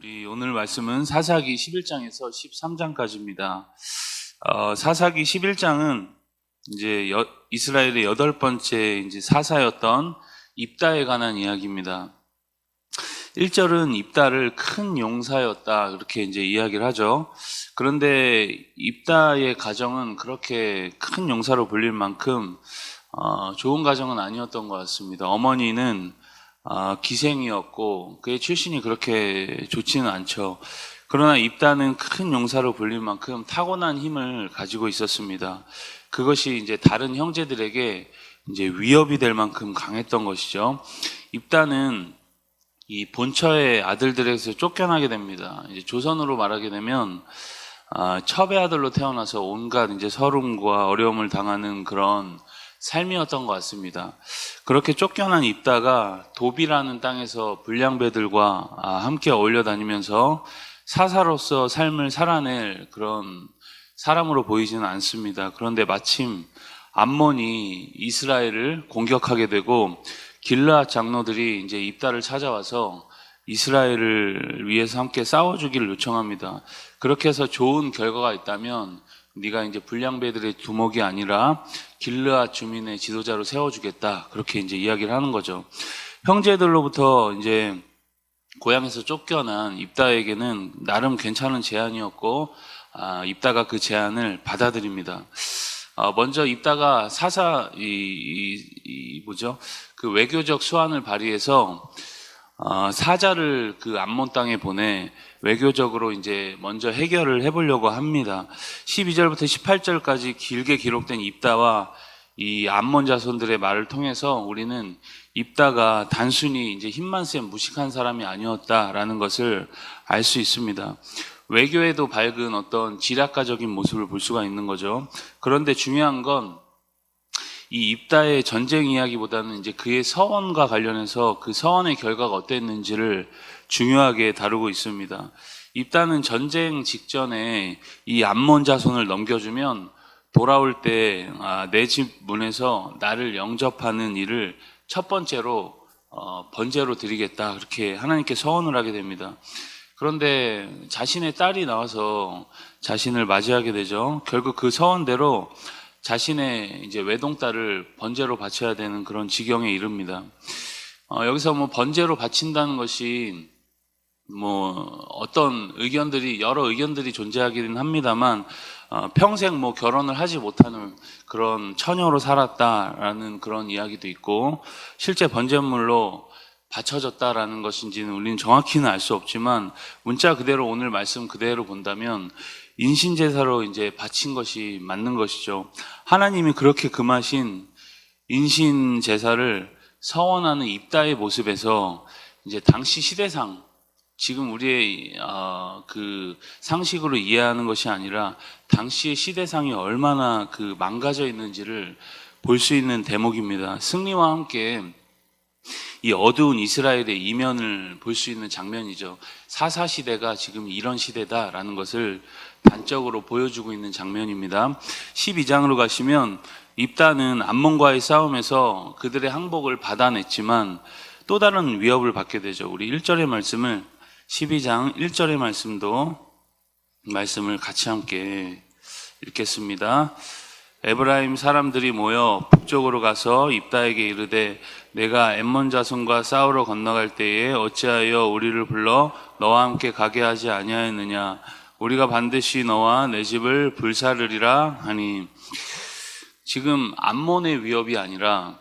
우리 오늘 말씀은 사사기 11장에서 13장까지입니다. 사사기 11장은 이제 이스라엘의 8번째 이제 사사였던 입다에 관한 이야기입니다. 1절은 입다를 큰 용사였다 그렇게 이제 이야기를 하죠. 그런데 입다의 가정은 그렇게 큰 용사로 불릴 만큼 좋은 가정은 아니었던 것 같습니다. 어머니는 기생이었고 그의 출신이 그렇게 좋지는 않죠. 그러나 입다는 큰 용사로 불릴 만큼 타고난 힘을 가지고 있었습니다. 그것이 이제 다른 형제들에게 이제 위협이 될 만큼 강했던 것이죠. 입다는 이 본처의 아들들에게서 쫓겨나게 됩니다. 이제 조선으로 말하게 되면 첩의 아들로 태어나서 온갖 이제 서름과 어려움을 당하는 그런 삶이었던 것 같습니다. 그렇게 쫓겨난 입다가 도비라는 땅에서 불량배들과 함께 어울려 다니면서 사사로서 삶을 살아낼 그런 사람으로 보이지는 않습니다. 그런데 마침 암몬이 이스라엘을 공격하게 되고 길르앗 장로들이 이제 입다를 찾아와서 이스라엘을 위해서 함께 싸워주기를 요청합니다. 그렇게 해서 좋은 결과가 있다면 네가 이제 불량배들의 두목이 아니라 길르앗 주민의 지도자로 세워주겠다. 그렇게 이제 이야기를 하는 거죠. 형제들로부터 이제 고향에서 쫓겨난 입다에게는 나름 괜찮은 제안이었고, 입다가 그 제안을 받아들입니다. 먼저 입다가 그 외교적 수완을 발휘해서 사자를 그 암몬 땅에 보내 외교적으로 이제 먼저 해결을 해보려고 합니다. 12절부터 18절까지 길게 기록된 입다와 이 암몬 자손들의 말을 통해서 우리는 입다가 단순히 이제 힘만 센 무식한 사람이 아니었다라는 것을 알 수 있습니다. 외교에도 밝은 어떤 지략가적인 모습을 볼 수가 있는 거죠. 그런데 중요한 건 이 입다의 전쟁 이야기보다는 이제 그의 서원과 관련해서 그 서원의 결과가 어땠는지를 중요하게 다루고 있습니다. 입다는 전쟁 직전에 이 암몬 자손을 넘겨주면 돌아올 때 내 집 문에서 나를 영접하는 일을 첫 번째로 번제로 드리겠다 그렇게 하나님께 서원을 하게 됩니다. 그런데 자신의 딸이 나와서 자신을 맞이하게 되죠. 결국 그 서원대로 자신의 이제 외동딸을 번제로 바쳐야 되는 그런 지경에 이릅니다. 여기서 뭐 번제로 바친다는 것이 어떤 여러 의견들이 존재하기는 합니다만, 평생 결혼을 하지 못하는 그런 처녀로 살았다라는 그런 이야기도 있고, 실제 번제물로 바쳐졌다라는 것인지는 우리는 정확히는 알 수 없지만, 문자 그대로 오늘 말씀 그대로 본다면, 인신제사로 이제 바친 것이 맞는 것이죠. 하나님이 그렇게 금하신 인신제사를 서원하는 입다의 모습에서 이제 당시 시대상, 지금 우리의 그 상식으로 이해하는 것이 아니라 당시의 시대상이 얼마나 그 망가져 있는지를 볼 수 있는 대목입니다. 승리와 함께 이 어두운 이스라엘의 이면을 볼 수 있는 장면이죠. 사사 시대가 지금 이런 시대다라는 것을 단적으로 보여주고 있는 장면입니다. 12장으로 가시면 입다는 암몬과의 싸움에서 그들의 항복을 받아냈지만 또 다른 위협을 받게 되죠. 우리 1절의 말씀을 12장 1절의 말씀을 같이 함께 읽겠습니다. 에브라임 사람들이 모여 북쪽으로 가서 입다에게 이르되 내가 엠몬 자손과 싸우러 건너갈 때에 어찌하여 우리를 불러 너와 함께 가게 하지 아니하였느냐. 우리가 반드시 너와 내 집을 불사르리라 하니, 지금 암몬의 위협이 아니라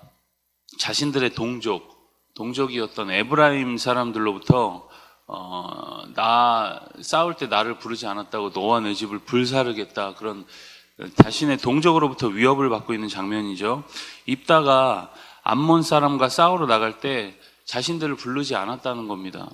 자신들의 동족이었던 에브라임 사람들로부터 나 싸울 때 나를 부르지 않았다고 너와 내 집을 불사르겠다, 그런 자신의 동족으로부터 위협을 받고 있는 장면이죠. 입다가 암몬 사람과 싸우러 나갈 때 자신들을 부르지 않았다는 겁니다.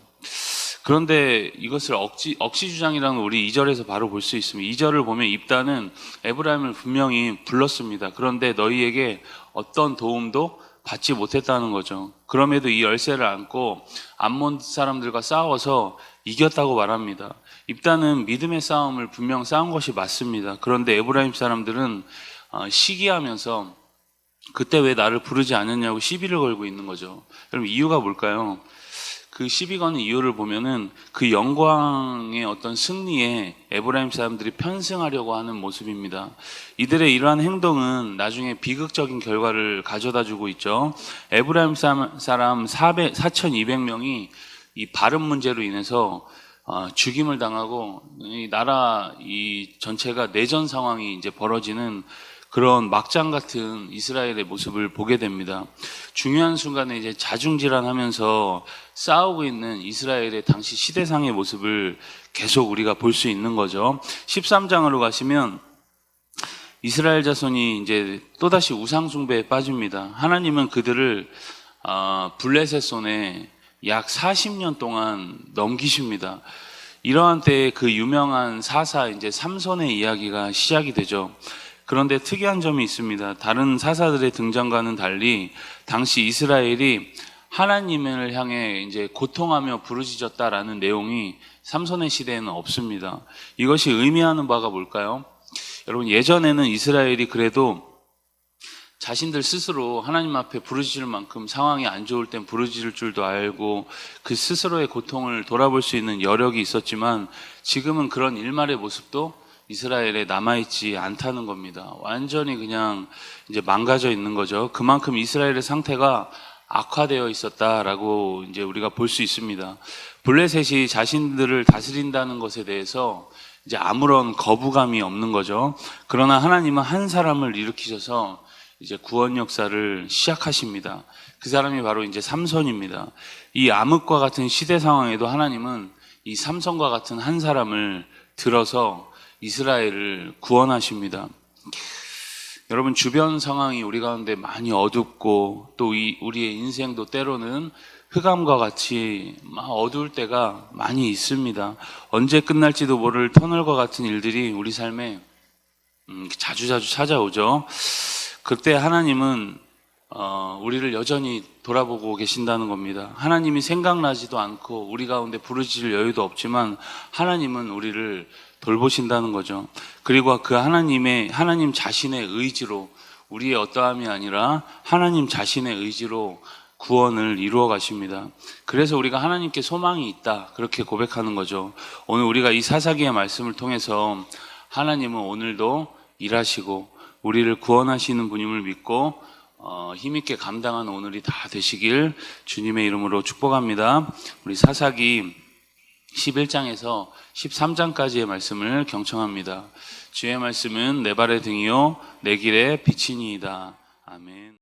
그런데 이것을 억지 주장이라는 우리 2절에서 바로 볼 수 있습니다. 2절을 보면 입다는 에브라임을 분명히 불렀습니다. 그런데 너희에게 어떤 도움도 받지 못했다는 거죠. 그럼에도 이 열쇠를 안고 암몬 사람들과 싸워서 이겼다고 말합니다. 입다는 믿음의 싸움을 분명 싸운 것이 맞습니다. 그런데 에브라임 사람들은 시기하면서 그때 왜 나를 부르지 않았냐고 시비를 걸고 있는 거죠. 그럼 이유가 뭘까요? 그 시비 거는 이유를 보면은 그 영광의 어떤 승리에 에브라임 사람들이 편승하려고 하는 모습입니다. 이들의 이러한 행동은 나중에 비극적인 결과를 가져다 주고 있죠. 에브라임 사람 4,200명이 이 발음 문제로 인해서 죽임을 당하고 이 나라 이 전체가 내전 상황이 이제 벌어지는 그런 막장 같은 이스라엘의 모습을 보게 됩니다. 중요한 순간에 이제 자중질환하면서 싸우고 있는 이스라엘의 당시 시대상의 모습을 계속 우리가 볼 수 있는 거죠. 13장으로 가시면 이스라엘 자손이 이제 또다시 우상숭배에 빠집니다. 하나님은 그들을 블레셋 손에 약 40년 동안 넘기십니다. 이러한 때에 그 유명한 사사 이제 삼손의 이야기가 시작이 되죠. 그런데 특이한 점이 있습니다. 다른 사사들의 등장과는 달리 당시 이스라엘이 하나님을 향해 이제 고통하며 부르짖었다라는 내용이 삼손의 시대에는 없습니다. 이것이 의미하는 바가 뭘까요? 여러분, 예전에는 이스라엘이 그래도 자신들 스스로 하나님 앞에 부르짖을 만큼 상황이 안 좋을 땐 부르짖을 줄도 알고 그 스스로의 고통을 돌아볼 수 있는 여력이 있었지만 지금은 그런 일말의 모습도 이스라엘에 남아있지 않다는 겁니다. 완전히 그냥 이제 망가져 있는 거죠. 그만큼 이스라엘의 상태가 악화되어 있었다라고 이제 우리가 볼 수 있습니다. 블레셋이 자신들을 다스린다는 것에 대해서 이제 아무런 거부감이 없는 거죠. 그러나 하나님은 한 사람을 일으키셔서 이제 구원 역사를 시작하십니다. 그 사람이 바로 이제 삼손입니다. 이 암흑과 같은 시대 상황에도 하나님은 이 삼손과 같은 한 사람을 들어서 이스라엘을 구원하십니다. 여러분, 주변 상황이 우리 가운데 많이 어둡고 또 우리의 인생도 때로는 흑암과 같이 어두울 때가 많이 있습니다. 언제 끝날지도 모를 터널과 같은 일들이 우리 삶에 자주자주 찾아오죠. 그때 하나님은 우리를 여전히 돌아보고 계신다는 겁니다. 하나님이 생각나지도 않고 우리 가운데 부르짖을 여유도 없지만 하나님은 우리를 돌보신다는 거죠. 그리고 그 하나님 자신의 의지로, 우리의 어떠함이 아니라 하나님 자신의 의지로 구원을 이루어 가십니다. 그래서 우리가 하나님께 소망이 있다, 그렇게 고백하는 거죠. 오늘 우리가 이 사사기의 말씀을 통해서 하나님은 오늘도 일하시고 우리를 구원하시는 분임을 믿고 힘있게 감당하는 오늘이 다 되시길 주님의 이름으로 축복합니다. 우리 사사기 11장에서 13장까지의 말씀을 경청합니다. 주의 말씀은 내 발의 등이요 내 길의 빛이니이다. 아멘.